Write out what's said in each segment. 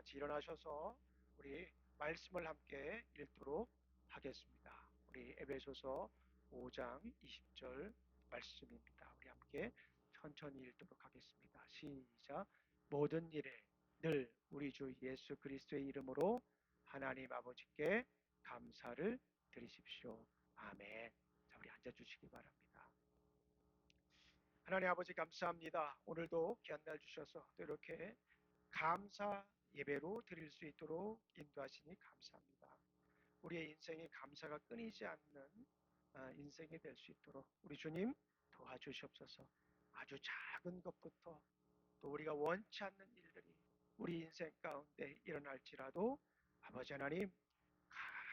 같이 일어나셔서 우리 말씀을 함께 읽도록 하겠습니다. 우리 에베소서 5장 20절 말씀입니다. 우리 함께 천천히 읽도록 하겠습니다. 시작. 모든 일에 늘 우리 주 예수 그리스도의 이름으로 하나님 아버지께 감사를 드리십시오. 아멘. 자, 우리 앉아주시기 바랍니다. 하나님 아버지 감사합니다. 오늘도 귀한 날 주셔서 또 이렇게 감사 예배로 드릴 수 있도록 인도하시니 감사합니다. 우리의 인생에 감사가 끊이지 않는 인생이 될 수 있도록 우리 주님 도와주시옵소서. 아주 작은 것부터 또 우리가 원치 않는 일들이 우리 인생 가운데 일어날지라도 아버지 하나님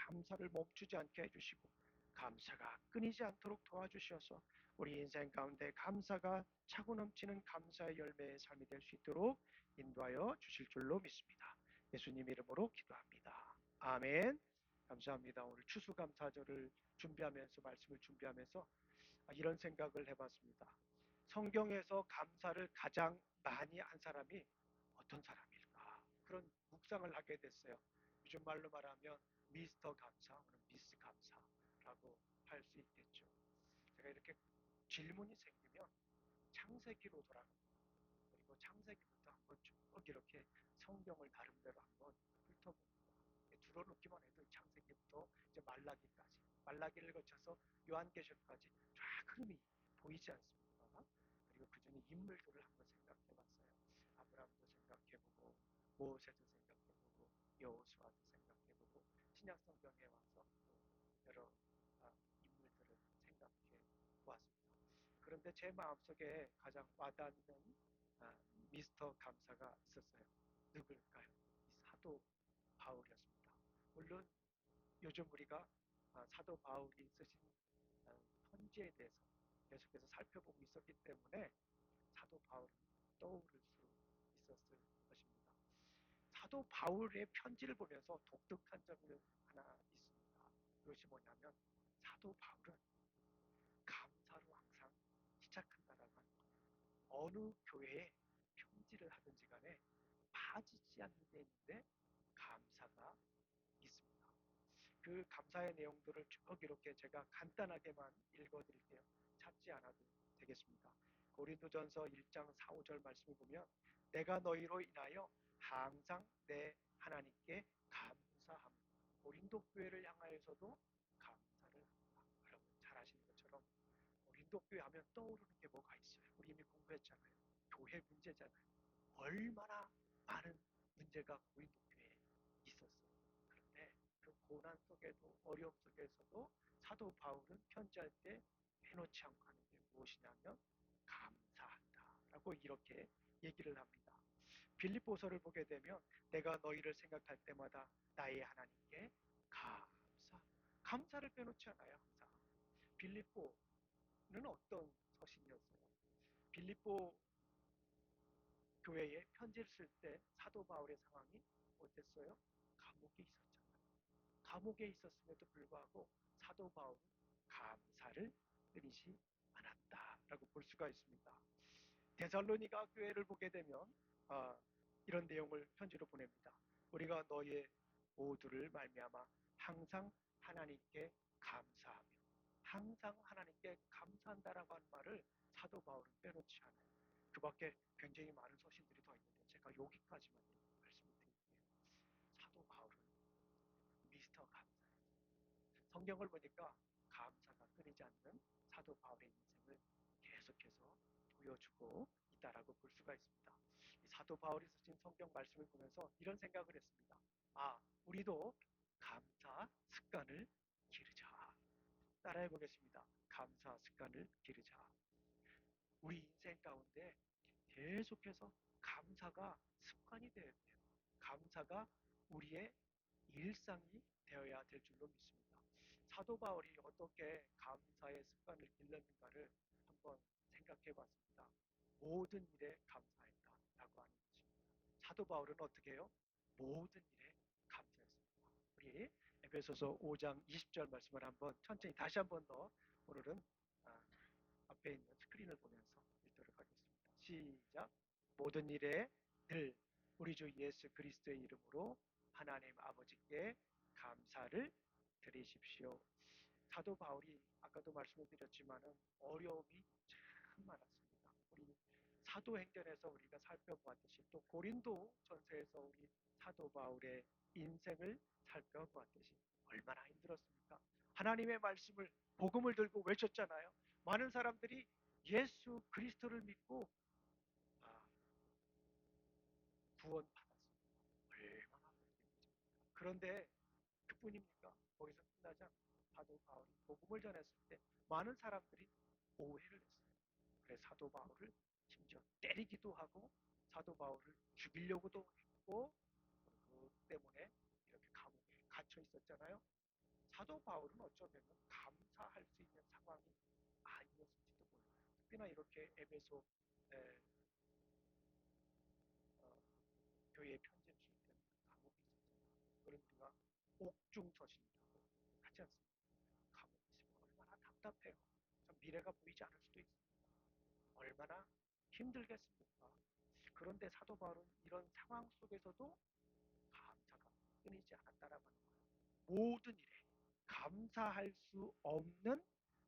감사를 멈추지 않게 해주시고 감사가 끊이지 않도록 도와주셔서 우리 인생 가운데 감사가 차고 넘치는 감사의 열매의 삶이 될 수 있도록 인도하여 주실 줄로 믿습니다. 예수님 이름으로 기도합니다. 아멘. 감사합니다. 오늘 추수감사절을 준비하면서 말씀을 준비하면서 이런 생각을 해봤습니다. 성경에서 감사를 가장 많이 한 사람이 어떤 사람일까? 그런 묵상을 하게 됐어요. 요즘 말로 말하면 미스터 감사, 혹은 미스 감사라고 할 수 있겠죠. 제가 이렇게 질문이 생기면 창세기로 돌아갑니다. 그리고 창세기부터 한번 쭉 이렇게 성경을 나름대로 한번 훑어봅니다. 들어놓기만 해도 창세기부터 이제 말라기까지, 말라기를 거쳐서 요한계시록까지 쫙 흐름이 보이지 않습니까? 그리고 그 중에 인물들을 한번 생각해봤어요. 아브라함도 생각해보고, 모세도 생각해보고, 여호수아도 생각해보고, 신약 성경에 와서 또 여러 인물들을 생각해 보았습니다. 그런데 제 마음속에 가장 와닿는 미스터 감사가 있었어요. 누굴까요? 이 사도 바울이었습니다. 물론 요즘 우리가 사도 바울이 쓰신 편지에 대해서 계속해서 살펴보고 있었기 때문에 사도 바울은 떠오를 수 있었을 것입니다. 사도 바울의 편지를 보면서 독특한 점이 하나 있습니다. 그것이 뭐냐면 사도 바울은 감사로 항상 시작한다라고 합니다. 어느 교회에 편지를 하든지 간에 빠지지 않는 게 있는데 감사가 있습니다. 그 감사의 내용들을 쭉 이렇게 제가 간단하게만 읽어드릴게요. 찾지 않아도 되겠습니다. 고린도전서 1장 4, 5절 말씀을 보면 내가 너희로 인하여 항상 내 하나님께 감사합니다. 고린도 교회를 향하여서도 감사를 합니다. 여러분 잘 아시는 것처럼 고린도 교회 하면 떠오르는 게 뭐가 있어요? 우리 이미 공부했잖아요. 교회 문제잖아요. 얼마나 많은 문제가 고린도 교회에 있었어요. 그런데 그 고난 속에도 어려움 속에서도 사도 바울은 편지할 때 해놓지 않고 하는 게 무엇이냐면 감사한다라고 이렇게 얘기를 합니다. 빌립보서를 보게 되면 내가 너희를 생각할 때마다 나의 하나님께 감사를 빼놓지 않아요. 항상 빌립보는 어떤 서신이었어요? 빌립보 교회에 편지를 쓸 때 사도 바울의 상황이 어땠어요? 감옥에 있었잖아요. 감옥에 있었음에도 불구하고 사도 바울은 감사를 끊이지 않았다라고 볼 수가 있습니다. 데살로니가 교회를 보게 되면 이런 내용을 편지로 보냅니다. 우리가 너의 모두를 말미암아 항상 하나님께 감사하며 항상 하나님께 감사한다라고 하는 말을 사도 바울은 빼놓지 않아요. 그 밖에 굉장히 많은 서신들이 더 있는데 제가 여기까지만 말씀을 드릴게요. 사도 바울은 미스터 감사예요. 성경을 보니까 감사가 끊이지 않는 사도 바울의 인생을 계속해서 보여주고 있다라고 볼 수가 있습니다. 이 사도 바울이 쓰신 성경 말씀을 보면서 이런 생각을 했습니다. 우리도 감사 습관을 기르자. 따라해 보겠습니다. 감사 습관을 기르자. 우리 인생 가운데 계속해서 감사가 습관이 되어야 돼요. 감사가 우리의 일상이 되어야 될 줄로 믿습니다. 사도 바울이 어떻게 감사의 습관을 길렀는가를 한번 생각해 봤습니다. 모든 일에 감사했다라고 하는 것입니다. 사도 바울은 어떻게 해요? 모든 일에 감사했습니다. 우리 에베소서 5장 20절 말씀을 한번 천천히 다시 한번 더 오늘은 앞에 있는 스크린을 보면서 읽도록 하겠습니다. 시작. 모든 일에 늘 우리 주 예수 그리스도의 이름으로 하나님 아버지께 감사를 드리십시오. 사도 바울이 아까도 말씀을 드렸지만은 어려움이 참 많았습니다. 우리 사도행전에서 우리가 살펴보았듯이 또 고린도 전서에서 우리 사도 바울의 인생을 살펴보았듯이 얼마나 힘들었습니까? 하나님의 말씀을 복음을 들고 외쳤잖아요. 많은 사람들이 예수 그리스도를 믿고 아, 구원받았습니다. 얼마나 힘들죠. 그런데 그뿐입니까? 거기서 끝나지 않고 사도 바울이 복음을 전했을 때 많은 사람들이 오해를 했어요. 그래서 사도 바울을 심지어 때리기도 하고 사도 바울을 죽이려고도 했고 그 때문에 이렇게 감옥에 갇혀 있었잖아요. 사도 바울은 어쩌면 감사할 수 있는 상황이 아니었을지도 몰라요. 특히나 이렇게 에베소 어, 교회에 편지를 쓸 때는 감옥에 있었잖아요. 그런 우리가 옥중서신이라고 하지 않습니까? 감옥에 있으면 얼마나 답답해요. 참 미래가 보이지 않을 수도 있습니다. 얼마나 힘들겠습니까? 그런데 사도 바울은 이런 상황 속에서도 감사가 끊이지 않았다라고 하는 거예요. 모든 일에 감사할 수 없는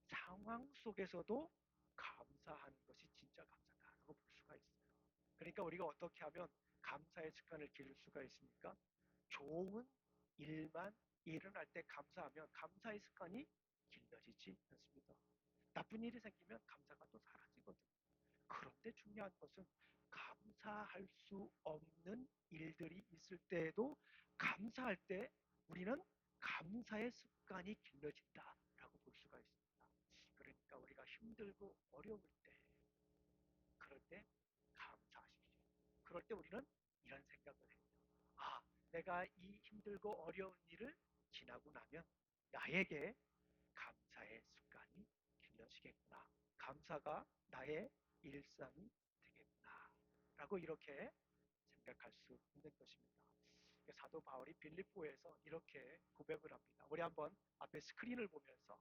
상황 속에서도 감사하는 것이 진짜 감사다라고 볼 수가 있어요. 그러니까 우리가 어떻게 하면 감사의 습관을 기를 수가 있습니까? 좋은 일만 일어날 때 감사하면 감사의 습관이 길러지지 않습니다. 나쁜 일이 생기면 감사가 또 사라지거든요. 그런데 중요한 것은 감사할 수 없는 일들이 있을 때에도 감사할 때 우리는 감사의 습관이 길러진다라고 볼 수가 있습니다. 그러니까 우리가 힘들고 어려울 때, 그럴 때 감사하십시오. 그럴 때 우리는 이런 생각을 해요. 아, 내가 이 힘들고 어려운 일을 지나고 나면 나에게 감사의 습관이 길러지겠구나. 감사가 나의 일상이 되겠구나. 라고 이렇게 생각할 수 있는 것입니다. 사도 바울이 빌립보에서 이렇게 고백을 합니다. 우리 한번 앞에 스크린을 보면서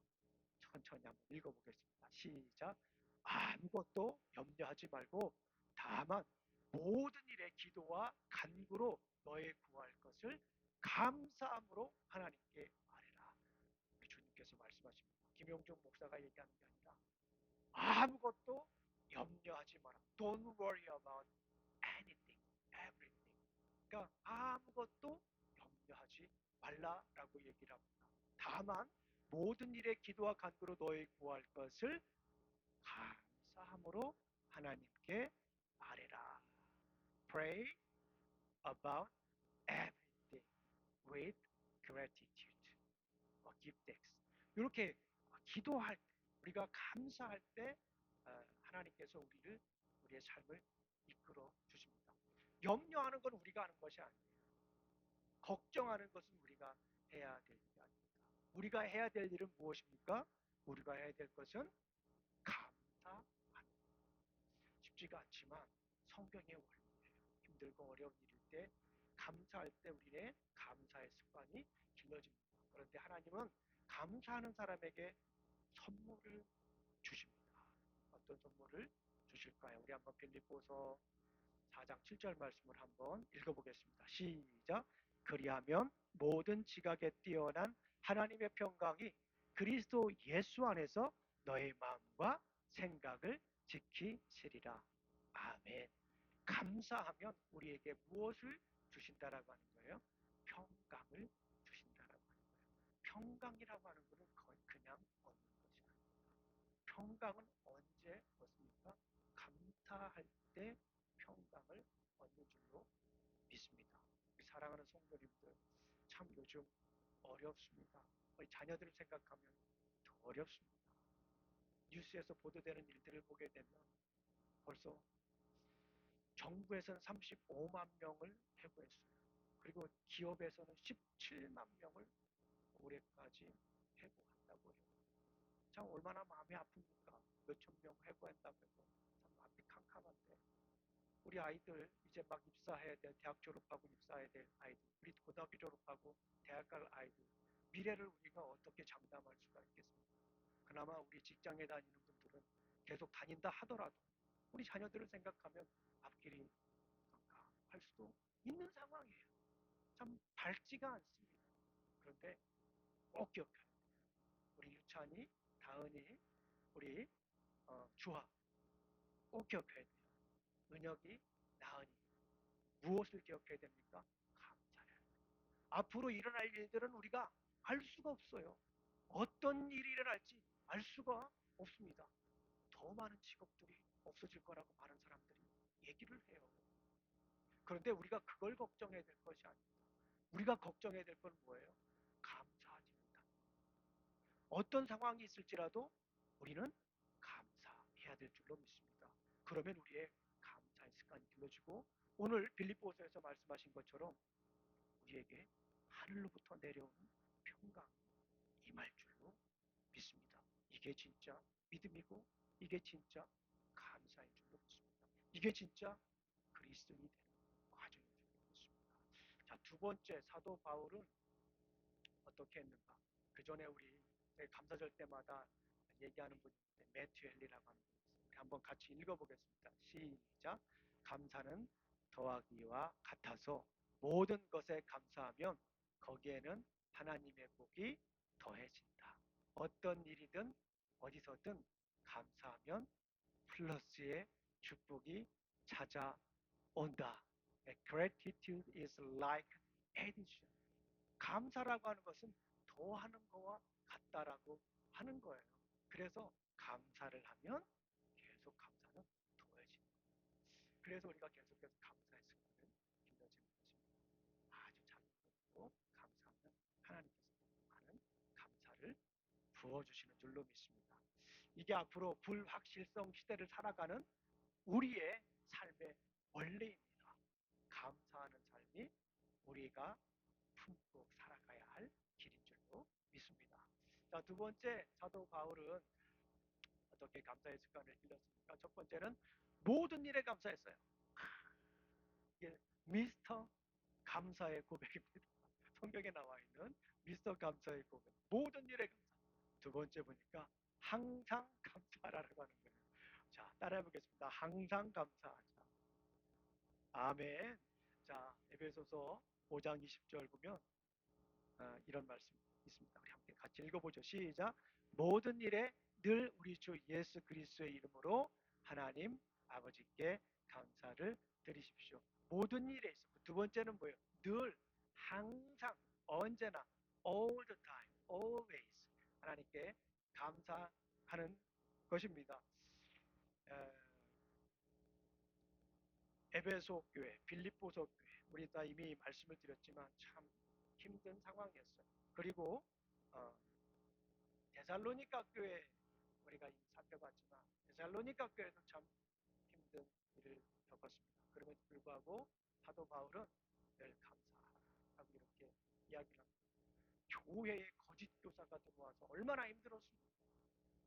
천천히 한번 읽어보겠습니다. 시작. 아무것도 염려하지 말고 다만 모든 일에 기도와 간구로 너의 구할 것을 감사함으로 하나님께 아뢰라. 우리 주님께서 말씀하십니다. 김용중 목사가 얘기하는 게 아니라 아무것도 염려하지 마라. Don't worry about anything, everything. 그러니까 아무것도 염려하지 말라라고 얘기를 합니다. 다만 모든 일에 기도와 간구로 너희 구할 것을 감사함으로 하나님께 아뢰라. Pray about everything with gratitude or give thanks. 이렇게 기도할 때, 우리가 감사할 때 하나님께서 우리의 삶을 이끌어 주십니다. 염려하는 건 우리가 하는 것이 아니에요. 걱정하는 것은 우리가 해야 될 일이 아닙니다. 우리가 해야 될 일은 무엇입니까? 우리가 해야 될 것은 감사하는 것. 쉽지가 않지만 성경의 원리예요. 힘들고 어려운 일일 때 감사할 때 우리의 감사의 습관이 길러집니다. 그런데 하나님은 감사하는 사람에게 선물을 주십니다. 어떤 선물을 주실까요? 우리 한번 빌립보서 4장 7절 말씀을 한번 읽어보겠습니다. 시작. 그리하면 모든 지각에 뛰어난 하나님의 평강이 그리스도 예수 안에서 너의 마음과 생각을 지키시리라. 아멘. 감사하면 우리에게 무엇을 주신다라고 하는 거예요? 평강을 주신다라고 하는 거예요. 평강이라고 하는 것은 거의 그냥 얻는 것이 아닙니다. 평강은 언제 얻습니까? 감사할 때 평강을 얻는 줄로 믿습니다. 사랑하는 성도님들, 참 요즘 어렵습니다. 우리 자녀들을 생각하면 더 어렵습니다. 뉴스에서 보도되는 일들을 보게 되면 벌써 정부에서는 35만 명을 해고했어요. 그리고 기업에서는 17만 명을 올해까지 해고한다고 해요. 참 얼마나 마음이 아픕니까? 몇천 명 해고한다고 해서 참 마음이 캄캄한데 우리 아이들 이제 막 입사해야 될 대학 졸업하고 입사해야 될 아이들, 우리 고등학교 졸업하고 대학 갈 아이들 미래를 우리가 어떻게 장담할 수가 있겠습니까? 그나마 우리 직장에 다니는 분들은 계속 다닌다 하더라도 우리 자녀들을 생각하면 앞길이 깜깜할 수도 있는 상황이에요. 참 밝지가 않습니다. 그런데 꼭 기억해야 돼요. 우리 유찬이, 다은이, 우리 주아 꼭 기억해야 돼요. 은혁이, 나은이 무엇을 기억해야 됩니까? 감사해요. 앞으로 일어날 일들은 우리가 알 수가 없어요. 어떤 일이 일어날지 알 수가 없습니다. 더 많은 직업들이 없어질 거라고 많은 사람들이 얘기를 해요. 그런데 우리가 그걸 걱정해야 될 것이 아닙니다. 우리가 걱정해야 될 건 뭐예요? 감사하지 못한다. 어떤 상황이 있을지라도 우리는 감사해야 될 줄로 믿습니다. 그러면 우리의 감사의 습관이 길러지고 오늘 빌립보서에서 말씀하신 것처럼 우리에게 하늘로부터 내려오는 평강이 임할 줄로 믿습니다. 이게 진짜 믿음이고 이게 진짜 감사인 줄로 믿습니다. 이게 진짜 그리스도인이 되는 과정인 줄로 믿습니다. 자, 두 번째 사도 바울은 어떻게 했는가? 그 전에 우리 감사절 때마다 얘기하는 분이 매튜 헨리라고 하는 분이 있어요. 우리 한번 같이 읽어보겠습니다. 시작. 감사는 더하기와 같아서 모든 것에 감사하면 거기에는 하나님의 복이 더해진다. 어떤 일이든 어디서든 감사하면 플러스의 축복이 찾아온다. Gratitude is like addition. 감사라고 하는 것은 더하는 거와 같다라고 하는 거예요. 그래서 감사를 하면 계속 감사는 더해지는 거예요. 그래서 우리가 계속해서 감사의 습관을 길러지는 것입니다. 아주 작은 것도 감사하면 하나님께서 많은 감사를 부어주시는 줄로 믿습니다. 이게 앞으로 불확실성 시대를 살아가는 우리의 삶의 원리입니다. 감사하는 삶이 우리가 품고 살아가야 할 길인 줄로 믿습니다. 자, 두 번째 사도 바울은 어떻게 감사의 습관을 길렀습니까? 첫 번째는 모든 일에 감사했어요. 이게 미스터 감사의 고백입니다. 성경에 나와 있는 미스터 감사의 고백. 모든 일에 감사. 두 번째 보니까 항상 감사하라고 하는 거예요. 자, 따라해 보겠습니다. 항상 감사하자. 아멘. 자, 에베소서 5장 20절 보면 이런 말씀이 있습니다. 우리 함께 같이 읽어보죠. 시작. 모든 일에 늘 우리 주 예수 그리스도의 이름으로 하나님 아버지께 감사를 드리십시오. 모든 일에 있어. 두 번째는 뭐예요? 늘, 항상, 언제나, all the time, always 하나님께 감사하는 것입니다. 에베소 교회, 빌립보서 교회, 우리 다 이미 말씀을 드렸지만 참 힘든 상황이었어요. 그리고 데살로니가 교회 우리가 이미 살펴봤지만 데살로니가 교회도 참 힘든 일을 겪었습니다. 그럼에도 불구하고 사도 바울은 늘 감사하라고 이렇게 이야기를 합니다. 교회에 거짓 교사가 들어와서 얼마나 힘들었습니까?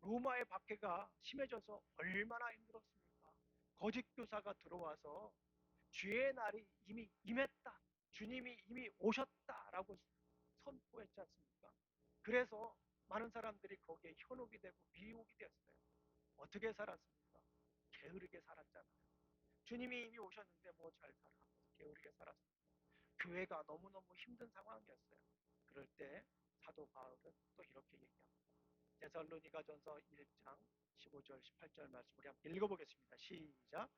로마의 박해가 심해져서 얼마나 힘들었습니까? 거짓 교사가 들어와서 주의 날이 이미 임했다. 주님이 이미 오셨다라고 선포했지 않습니까? 그래서 많은 사람들이 거기에 현혹이 되고 미혹이 되었어요. 어떻게 살았습니까? 게으르게 살았잖아요. 주님이 이미 오셨는데 뭐 잘 살아. 게으르게 살았습니다. 교회가 너무너무 힘든 상황이었어요. 그럴 때 사도 바울은 또 이렇게 얘기합니다. 데살로니가전서 1장 15절 18절 말씀 우리 함께 읽어보겠습니다. 시작.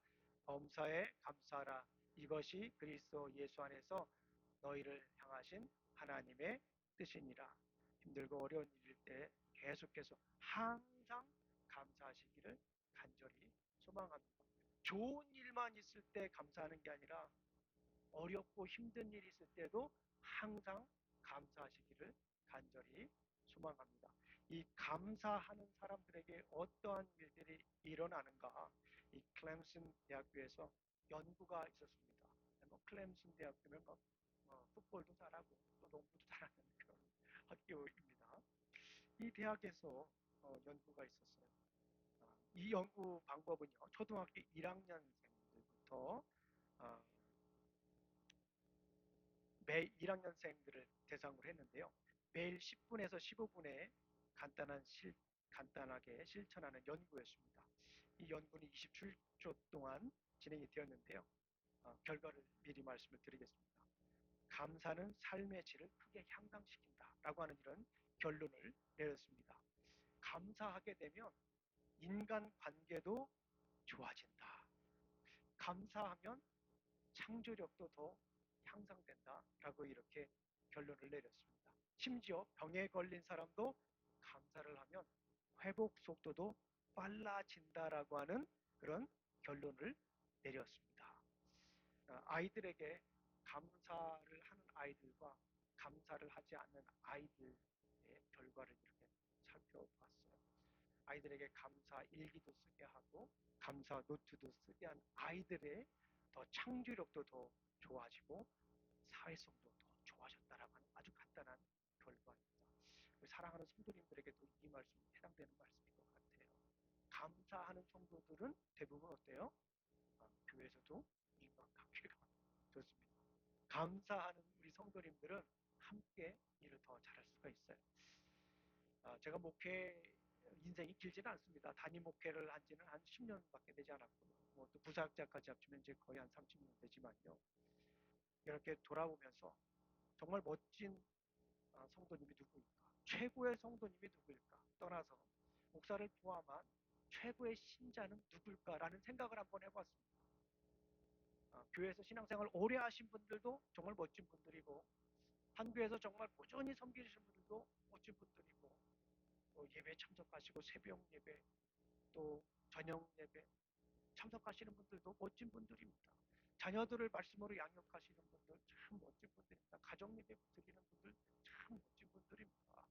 범사에 감사하라. 이것이 그리스도 예수 안에서 너희를 향하신 하나님의 뜻이니라. 힘들고 어려운 일일 때 계속해서 항상 감사하시기를 간절히 소망합니다. 좋은 일만 있을 때 감사하는 게 아니라 어렵고 힘든 일이 있을 때도 항상 감사하시기를 간절히 소망합니다. 이 감사하는 사람들에게 어떠한 일들이 일어나는가? 이 클램슨 대학교에서 연구가 있었습니다. 뭐 클램슨 대학교면 풋볼도 잘하고 또 농구도 잘하는 그런 학교입니다. 이 대학에서 연구가 있었어요. 이 연구 방법은요, 초등학교 1학년생들부터 매 1학년생들을 대상으로 했는데요. 매일 10분에서 15분에 간단하게 실천하는 연구였습니다. 이 연구는 27초 동안 진행이 되었는데요. 결과를 미리 말씀을 드리겠습니다. 감사는 삶의 질을 크게 향상시킨다라고 하는 이런 결론을 내렸습니다. 감사하게 되면 인간 관계도 좋아진다. 감사하면 창조력도 더 향상된다라고 이렇게 결론을 내렸습니다. 심지어 병에 걸린 사람도 감사를 하면 회복 속도도 빨라진다라고 하는 그런 결론을 내렸습니다. 아이들에게 감사를 하는 아이들과 감사를 하지 않는 아이들의 결과를 이렇게 살펴봤어요. 아이들에게 감사 일기도 쓰게 하고 감사 노트도 쓰게 한 아이들의 더 창조력도 더 좋아지고 사회성도 더 좋아졌다라고 하는 아주 간단한 결과입니다. 우리 사랑하는 성도님들에게도 이 말씀이 해당되는 말씀인 것 같아요. 감사하는 성도들은 대부분 어때요? 교회에서도 인간관계가 좋습니다. 감사하는 우리 성도님들은 함께 일을 더 잘할 수가 있어요. 제가 목회 인생이 길지는 않습니다. 단임 목회를 한 지는 한 10년밖에 되지 않았고, 또 부사역자까지 합치면 이제 거의 한 30년 되지만요. 이렇게 돌아보면서 정말 멋진 성도님이 누구일까? 최고의 성도님이 누구일까? 떠나서 목사를 포함한 최고의 신자는 누구일까라는 생각을 한번 해봤습니다. 교회에서 신앙생활 오래 하신 분들도 정말 멋진 분들이고, 한 교회에서 정말 꾸준히 섬기시는 분들도 멋진 분들이고, 또 예배 참석하시고 새벽 예배, 또 저녁 예배 참석하시는 분들도 멋진 분들입니다. 자녀들을 말씀으로 양육하시는 분들 참 멋진 분들입니다. 가정 예배 드리는 분들 참 멋진 분들입니다.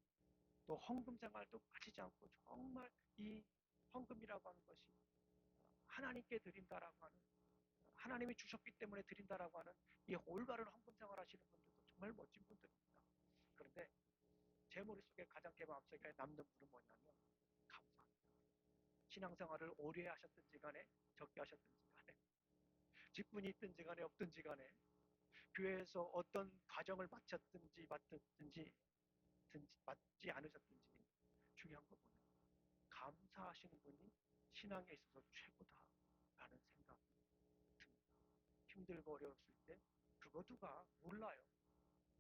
또 헌금 생활도 빠지지 않고 정말 이 헌금이라고 하는 것이 하나님께 드린다라고 하는, 하나님이 주셨기 때문에 드린다라고 하는 이 올바른 헌금 생활 하시는 분들도 정말 멋진 분들입니다. 그런데 제 머릿속에 가장 제 마음속에 남는 분은 뭐냐면 감사합니다. 신앙생활을 오래 하셨든지 간에 적게 하셨든지 간에 직분이 있든지 간에 없든지 간에 교회에서 어떤 과정을 마쳤든지 맞지 않으셨든지 중요한 건 뭐냐, 감사하시는 분이 신앙에 있어서 최고다라는 생각이 듭니다. 힘들고 어려웠을 때 그거 누가 몰라요.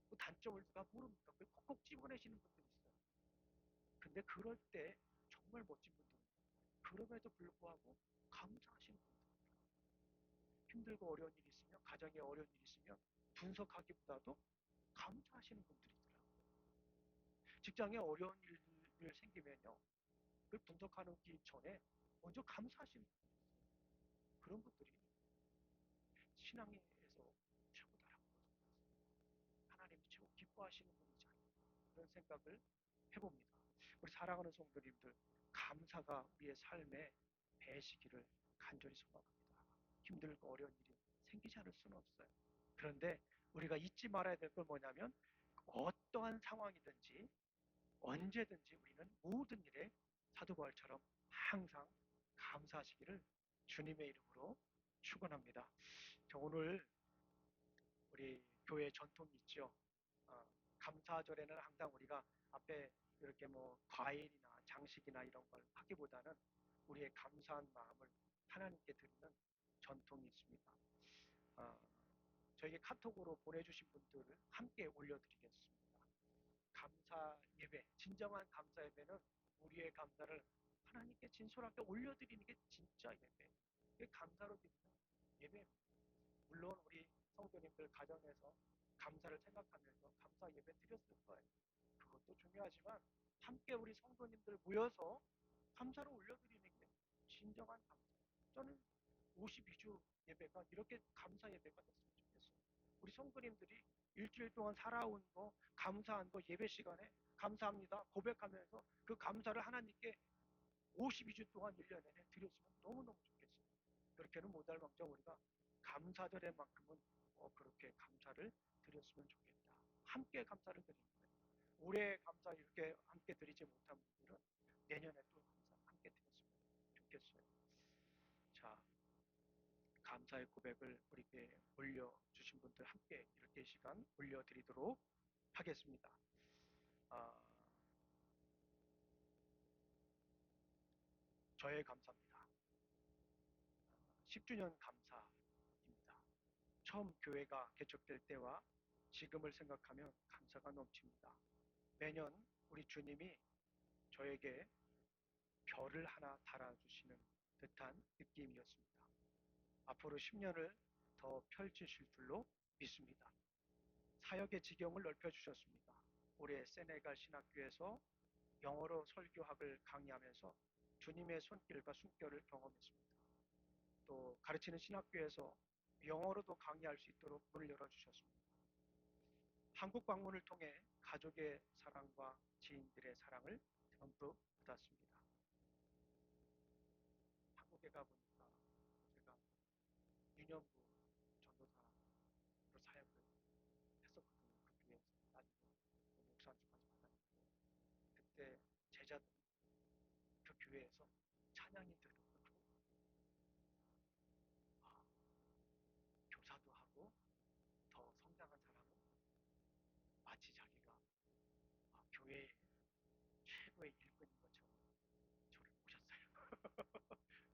그 단점을 누가 모릅니까? 그 콕콕 집어내시는 분들이 있어요. 근데 그럴 때 정말 멋진 분들은 그럼에도 불구하고 감사하시는 분들입니다. 힘들고 어려운 일이 있으면, 가정에 어려운 일이 있으면 분석하기보다도 감사하시는 분들이더라고요. 직장에 어려운 일 생기면요, 그 분석하기 전에 먼저 감사하시는 분들이 있어요. 그런 분들이 신앙에서 최고다라고 생각했습니다. 하나님이 최고 기뻐하시는 분이지 않을까, 그런 생각을 해봅니다. 우리 사랑하는 성도님들, 감사가 우리의 삶에 배시기를 간절히 소망합니다. 힘들고 어려운 일이 생기지 않을 수는 없어요. 그런데 우리가 잊지 말아야 될 건 뭐냐면 어떠한 상황이든지 언제든지 우리는 모든 일에 사도 바울처럼 항상 감사하시기를 주님의 이름으로 축원합니다. 오늘 우리 교회 전통이 있죠. 감사절에는 항상 우리가 앞에 이렇게 뭐 과일이나 장식이나 이런 걸 하기보다는 우리의 감사한 마음을 하나님께 드리는 전통이 있습니다. 저에게 카톡으로 보내주신 분들을 함께 올려드리겠습니다. 감사 예배, 진정한 감사 예배는 우리의 감사를 하나님께 진솔하게 올려드리는 게 진짜 예배. 그게 감사로 드리는 예배입니다. 물론 우리 성도님들 가정에서 감사를 생각하면서 감사 예배 드렸을 거예요. 그것도 중요하지만 함께 우리 성도님들 모여서 감사를 올려드리는 게 진정한 감사. 저는 52주 예배가 이렇게 감사 예배가 됐으면 좋겠어요. 우리 성도님들이 일주일 동안 살아온 거, 감사한 거 예배 시간에 감사합니다 고백하면서 그 감사를 하나님께 52주 동안 1년 내내 드렸으면 너무너무 좋겠어요. 그렇게는 못할 망정 우리가 감사절의 만큼은 그렇게 감사를 드렸으면 좋겠다. 함께 감사를 드리는 거예요. 올해 감사 이렇게 함께 드리지 못한 분들은 내년에 또 감사 함께 드렸으면 좋겠어요. 자, 감사의 고백을 우리에게 올려주신 분들 함께 이렇게 시간 올려드리도록 하겠습니다. 저의 감사입니다. 10주년 감사입니다. 처음 교회가 개척될 때와 지금을 생각하면 감사가 넘칩니다. 매년 우리 주님이 저에게 별을 하나 달아주시는 듯한 느낌이었습니다. 앞으로 10년을 더 펼치실 줄로 믿습니다. 사역의 지경을 넓혀주셨습니다. 올해 세네갈 신학교에서 영어로 설교학을 강의하면서 주님의 손길과 숨결을 경험했습니다. 또 가르치는 신학교에서 영어로도 강의할 수 있도록 문을 열어주셨습니다. 한국 방문을 통해 가족의 사랑과 지인들의 사랑을 듬뿍 받았습니다. 한국에 가보니까 제가 유년부 전도사로 사역을 했었거든요. 그 교회에서 나중에 목사님까지 받았는데 그때 제자들은 그 교회에서 찬양이 들었고 교사도 하고 더 성장한 사람은 마치 자기가 교회의 최고의 일꾼인 것처럼 저를 모셨어요.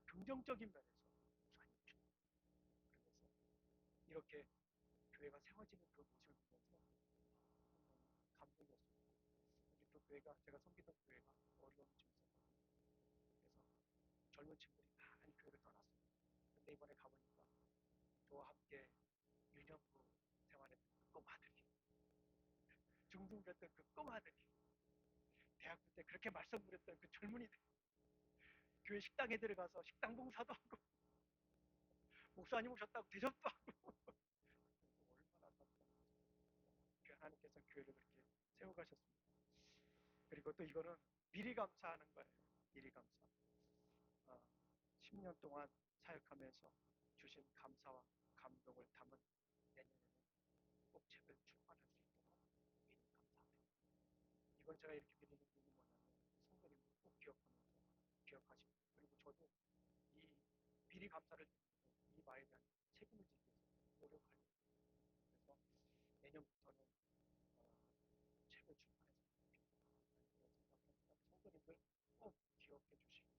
긍정적인 면에서 목사님 그러면서 이렇게 교회가 세워지는 그 모습을 보면서 너무 감동이었습니다. 여기 또 교회가 제가 섬기던 교회가 어려움이 좀 있었거든요. 그래서 젊은 친구들이 많이 교회를 떠났습니다. 근데 이번에 가보니까 저와 함께 유년부 생활했던 그 꼬마들이, 중등부였던 그 꼬마들이, 대학교 때 그렇게 말썽 부렸던 그 젊은이들, 교회 식당에 들어가서 식당 봉사도 하고 목사님 오셨다고 대접도 하고 얼마나 감사합니다. 하나님께서 교회를 그렇게 세워가셨습니다. 그리고 또 이거는 미리 감사하는 거예요. 미리 감사. 10년 동안 사역하면서 주신 감사와 감동을 담은 내년에는 꼭 책을 출판할 수 있도록 미리 감사합니다. 이번 제가 이렇게 드리는 이유는 뭐냐면 성도님들 꼭 기억하시고 그리고 저도 이 미리 감사를 드리면서 이 말에 대한 책임을 지기 위해서 노력하려고 그래서 내년부터는 책을 출판해서 그런 생각을 합니다. 성도님들 꼭 기억해 주시기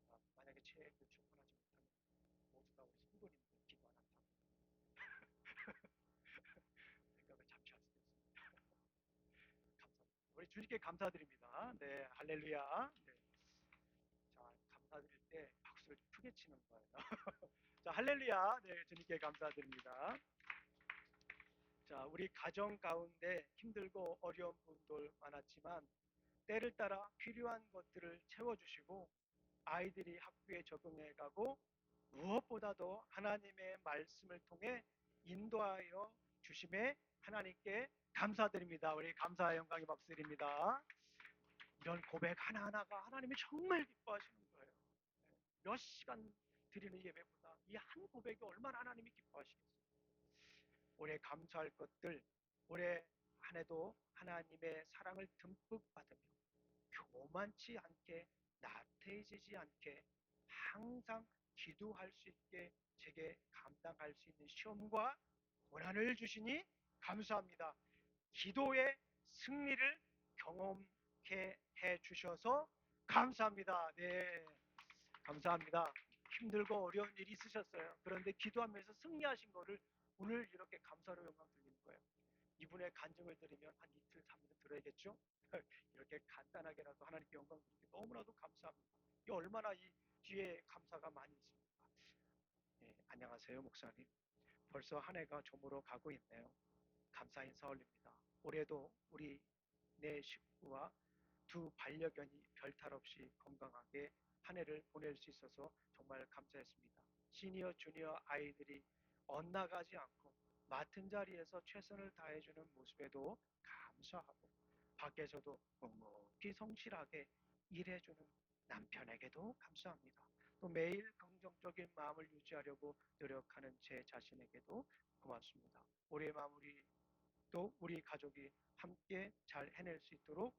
바랍니다. 만약에 책을 출판하지 못하면 모두가 우리 성도님들 기도 안 한다고 생각을 잠시 할 수도 있습니다. 감사합니다. 우리 주님께 감사드립니다. 네, 할렐루야. 네. 자, 감사드릴 때 박수를 크게 치는 거예요. 자, 할렐루야. 네, 주님께 감사드립니다. 자, 우리 가정 가운데 힘들고 어려운 부분들 많았지만 때를 따라 필요한 것들을 채워주시고 아이들이 학교에 적응해 가고 무엇보다도 하나님의 말씀을 통해 인도하여 주심에 하나님께 감사드립니다. 우리 감사의 영광의 박수 드립니다. 이런 고백 하나하나가 하나님이 정말 기뻐하시는 거예요. 몇 시간 드리는 예배보다 이 한 고백이 얼마나 하나님이 기뻐하시겠어요. 올해 감사할 것들, 올해 한 해도 하나님의 사랑을 듬뿍 받으며 교만치 않게 나태해지지 않게 항상 기도할 수 있게 제게 감당할 수 있는 시험과 고난을 주시니 감사합니다. 기도의 승리를 경험케 해 주셔서 감사합니다. 네, 감사합니다. 힘들고 어려운 일이 있으셨어요. 그런데 기도하면서 승리하신 거를 오늘 이렇게 감사로 영광 드리는 거예요. 이분의 간증을 들으면 한 이틀, 3일 들어야겠죠? 이렇게 간단하게라도 하나님께 영광 드리기 너무나도 감사합니다. 이 얼마나 이 뒤에 감사가 많이 있습니까? 네, 안녕하세요, 목사님. 벌써 한 해가 저물어 가고 있네요. 감사 인사 올립니다. 올해도 우리 내 식구와 두 반려견이 별탈 없이 건강하게 한 해를 보낼 수 있어서 정말 감사했습니다. 시니어, 주니어 아이들이 엇나가지 않고 맡은 자리에서 최선을 다해주는 모습에도 감사하고 밖에서도 묵묵히 성실하게 일해주는 남편에게도 감사합니다. 또 매일 긍정적인 마음을 유지하려고 노력하는 제 자신에게도 고맙습니다. 올해 마무리 또 우리 가족이 함께 잘 해낼 수 있도록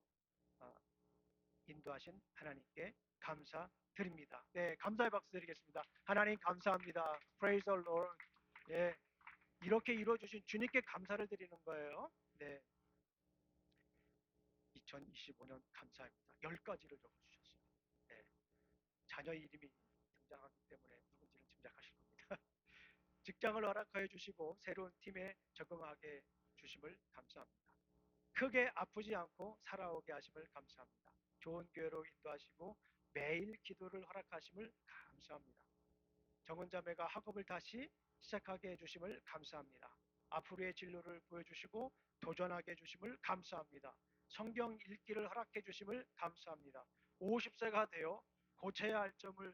인도하신 하나님께 감사드립니다. 네, 감사의 박수 드리겠습니다. 하나님 감사합니다. Praise the Lord. 예, 이렇게 이루어주신 주님께 감사를 드리는 거예요. 네, 2025년 감사합니다. 10가지를 적어주셨어요. 네, 자녀 이름이 등장하기 때문에 누군지는 짐작하실 겁니다. 직장을 허락하여 주시고 새로운 팀에 적응하게 주심을 감사합니다. 크게 아프지 않고 살아오게 하심을 감사합니다. 좋은 교회로 인도하시고 매일 기도를 허락하심을 감사합니다. 정은 자매가 학업을 다시 시작하게 해주심을 감사합니다. 앞으로의 진로를 보여주시고 도전하게 해주심을 감사합니다. 성경 읽기를 허락해 주심을 감사합니다. 50세가 되어 고쳐야 할 점을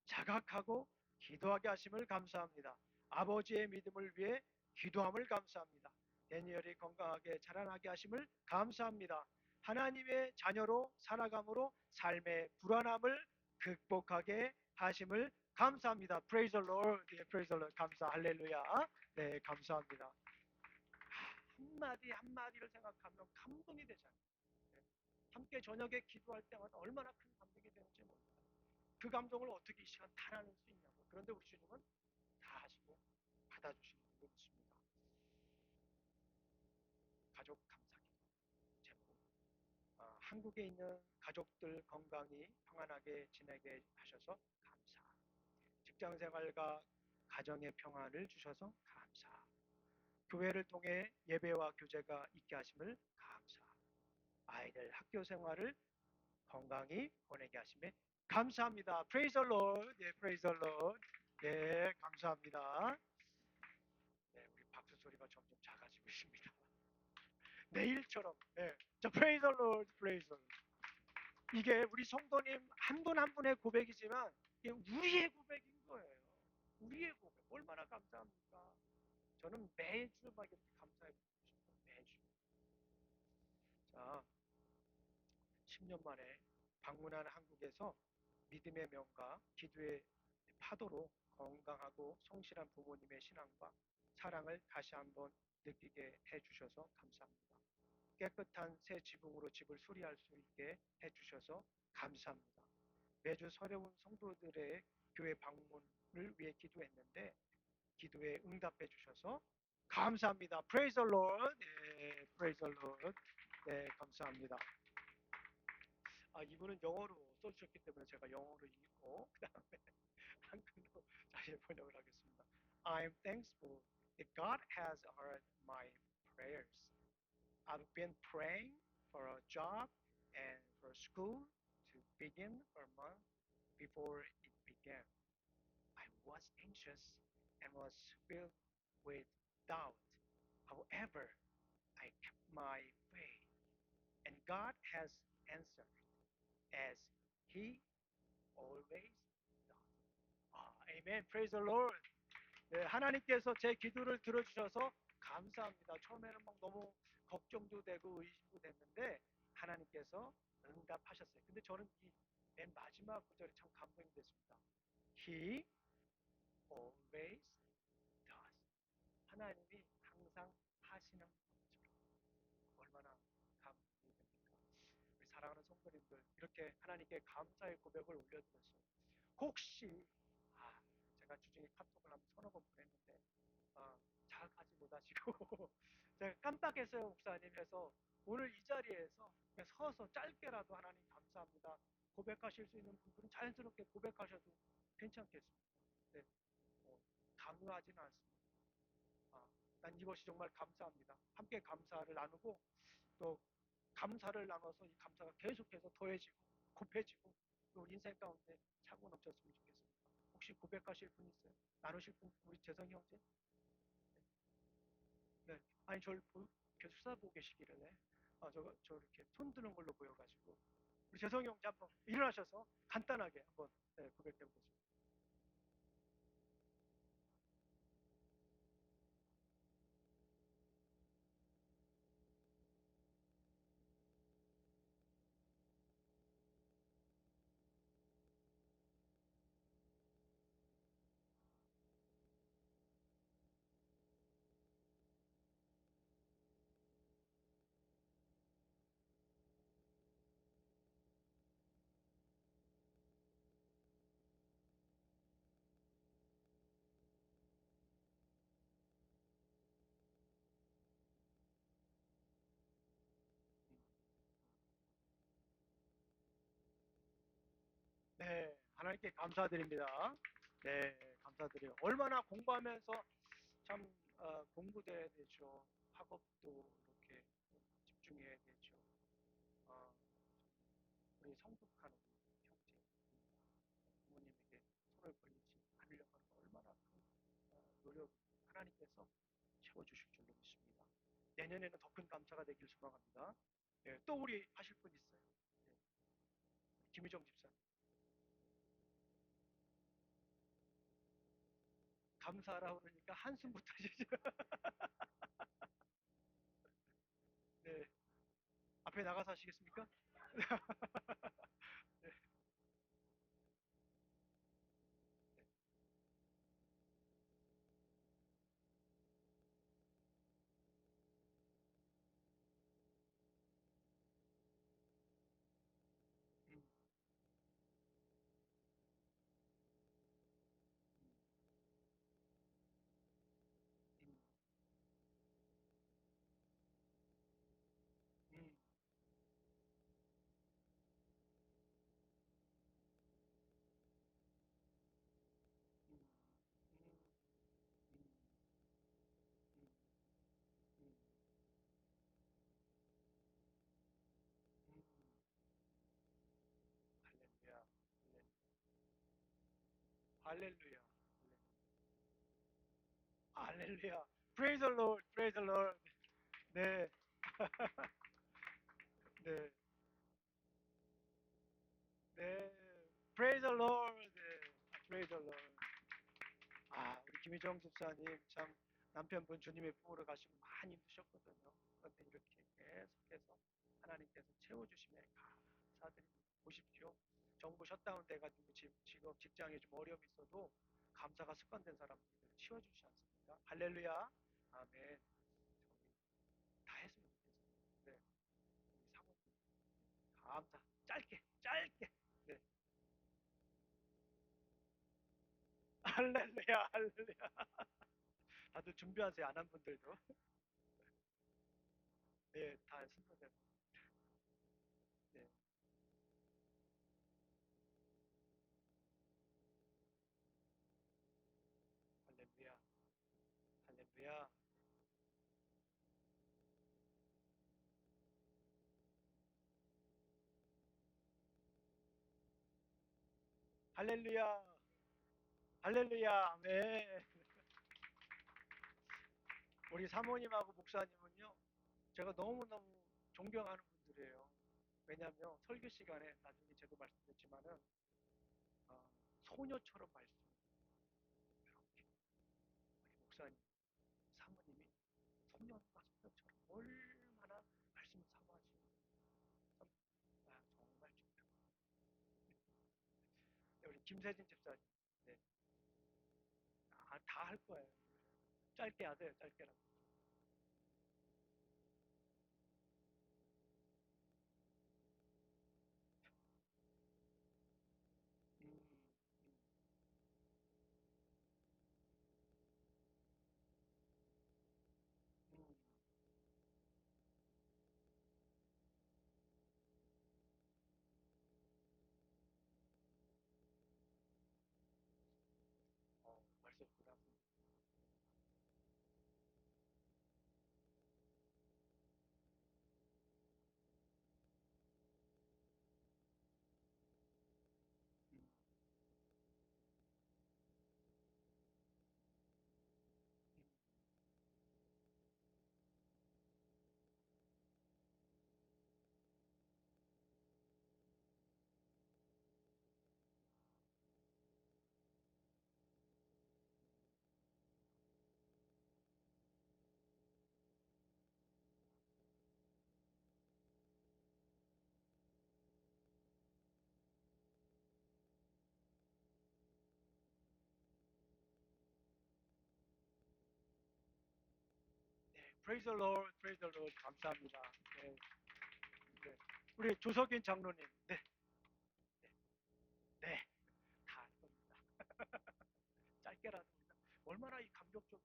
자각하고 기도하게 하심을 감사합니다. 아버지의 믿음을 위해 기도함을 감사합니다. 데니엘이 건강하게 자라나게 하심을 감사합니다. 하나님의 자녀로 살아감으로 삶의 불안함을 극복하게 하심을 감사합니다. Praise the Lord. 예, Praise the Lord. 감사. 할렐루야. 네, 감사합니다. 한마디 한마디를 생각하면 감동이 되잖아요. 네. 함께 저녁에 기도할 때마다 얼마나 큰 감동이 되는지 모릅니다. 그 감동을 어떻게 이 시간 다 나눌 수 있냐고. 그런데 우리 주님은 다 하시고 받아주시는 줄 믿습니다. 가족 감사기도 제목. 한국에 있는 가족들 건강히 평안하게 지내게 하셔서 감사. 직장 생활과 가정의 평안을 주셔서 감사. 교회를 통해 예배와 교제가 있게 하심을 감사. 아이들 학교 생활을 건강히 보내게 하심에 감사합니다. Praise the Lord. 예, Praise the Lord. 예, 감사합니다. 네, 우리 박수 소리가 점점 작아지고 있습니다. 내일처럼. 네, 자, Praise the Lord. Praise the Lord. 이게 우리 성도님 한 분 한 분의 고백이지만 이게 우리의 고백인 거예요. 우리의 고백. 얼마나 감사합니까? 저는 매주 막 이렇게 감사해 보고 싶어요. 매주. 자, 10년 만에 방문한 한국에서 믿음의 명과 기도의 파도로 건강하고 성실한 부모님의 신앙과 사랑을 다시 한번 느끼게 해주셔서 감사합니다. 깨끗한 새 지붕으로 집을 수리할 수 있게 해주셔서 감사합니다. 매주 서려운 성도들의 교회 방문을 위해 기도했는데 기도에 응답해 주셔서 감사합니다. Praise the Lord. 네, Praise the Lord. 네, 감사합니다. 이분은 영어로 써주셨기 때문에 제가 영어로 읽고 그 다음에 한글로 다시 번역을 하겠습니다. I'm thankful that God has heard my prayers. I've been praying for a job and for school to begin a month before it began. I was anxious and was filled with doubt. However, I kept my faith, and God has answered as He always does. 아멘. Praise the Lord. 네, 하나님께서 제 기도를 들어주셔서 감사합니다. 처음에는 막 너무 걱정도 되고 의심도 됐는데 하나님께서 응답하셨어요. 근데 저는 이 맨 마지막 구절이 참 감동이 됐습니다. He always does. 하나님이 항상 하시는 것처럼. 얼마나 감동이 됩니까? 우리 사랑하는 성도님들 이렇게 하나님께 감사의 고백을 올려드렸어요. 혹시 제가 주중에 카톡을 한번 서너 번 보냈는데 자각하지 못하시고 제가 깜빡했어요 목사님 해서 오늘 이 자리에서 그냥 서서 짧게라도 하나님 감사합니다 고백하실 수 있는 분들은 자연스럽게 고백하셔도 괜찮겠습니다. 네, 강요하지는 않습니다. 난 이것이 정말 감사합니다. 함께 감사를 나누고 또 감사를 나눠서 이 감사가 계속해서 더해지고 곱해지고 또 인생 가운데 차고 넘쳤으면 좋겠습니다. 혹시 고백하실 분 있어요? 나누실 분? 우리 재성이 형제? 네. 아니 저를 계속 쳐다보고 계시길래 저 이렇게 손 드는 걸로 보여가지고 우리 재성이 형제 한번 일어나셔서 간단하게 한번 고백해 보겠습니다. 네, 하나님께 감사드립니다. 네, 감사합니다. 감사드려요. 얼마나 공부하면서 참 공부돼야 되죠. 학업도 이렇게 집중해야 되죠. 어, 우리 성숙한 우리 형제, 부모님에게 손을 벌리지 않으려고 하는 거 얼마나 큰 노력 하나님께서 채워주실 줄로 믿습니다. 내년에는 더 큰 감사가 되길 소망합니다. 예, 또 우리 하실 분 있어요. 예, 김희정 집사님. 감사하라고 그러니까 한숨부터 쉬죠. 네, 앞에 나가서 하시겠습니까? 네, 네. 음, 음, 음, 음, 음, 음, 음, 음, 음, 음. 할렐루야, 할렐루야, 할렐루야. Praise the Lord, praise the Lord. 네, 네, 네. Praise the Lord. 네, praise the Lord. 우리 김희정 집사님 참 남편분 주님의 품으로 가시고 많이 힘드셨거든요. 그런데 이렇게 계속해서 하나님께서 채워주심에 감사드립니다. 보십시오. 정부 셧다운 돼가지고 직업, 직장에 좀 어려움이 있어도 감사가 습관된 사람들을 치워주지 않습니까? 할렐루야. 아멘. 저희 다 했으면 좋겠습니다. 네, 우리 사모님 감사. 짧게, 짧게. 네. 할렐루야, 할렐루야. 다들 준비하세요. 안 한 분들도. 네, 다 순서대로. 네, 할렐루야, 할렐루야, 할렐루야, 할렐루야. 네. 우리 사모님하고 목사님은요, 제가 너무너무 존경하는 분들이에요. 왜냐하면 설교 시간에 나중에 제도 말씀드렸지만은 소녀처럼 말씀 이렇게 우리 목사님, 사모님이 소년과 소녀처럼 얼마나 말씀을 사모하시고 참, 정말 존경. 우리 김세진 집사님, 네, 다 할 거예요. 짧게 하세요, 짧게라도. 음, 음, 음. 말씀 고맙습니다. 음, 음. 네, praise the Lord, praise the Lord. 감사합니다. 네, 네. 우리 조석인 장로님, 네, 네, 네, 다 할 겁니다. 짧게라도 얼마나 이 감격적인.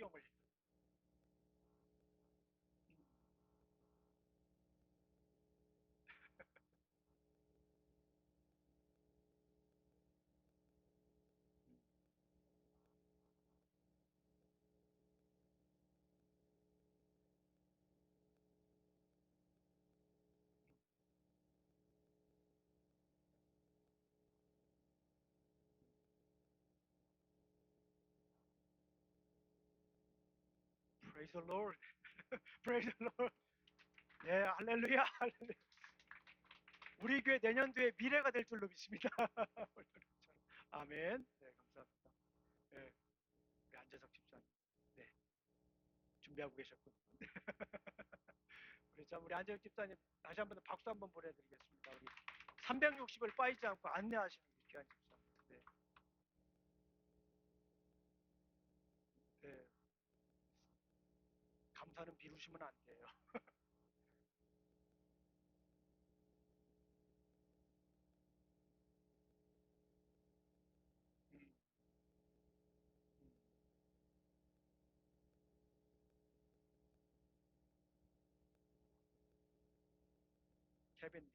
소경을 음, 음, Praise the Lord, Praise the Lord. 예, 할렐루야, 할렐루야. 우리 교회 내년도에 미래가 될 줄로 믿습니다. 아멘. 네, 감사합니다. 예, 우리 안재석 집사님. 네, 준비하고 계셨군. 우리 참 우리 안재석 집사님 다시 한번 박수 한번 보내드리겠습니다. 우리 360을 빠지지 않고 안내하시는 우리 귀한 집사님. 네, 네, 감사는 비루시면 안 돼요. 음, 음, 케빈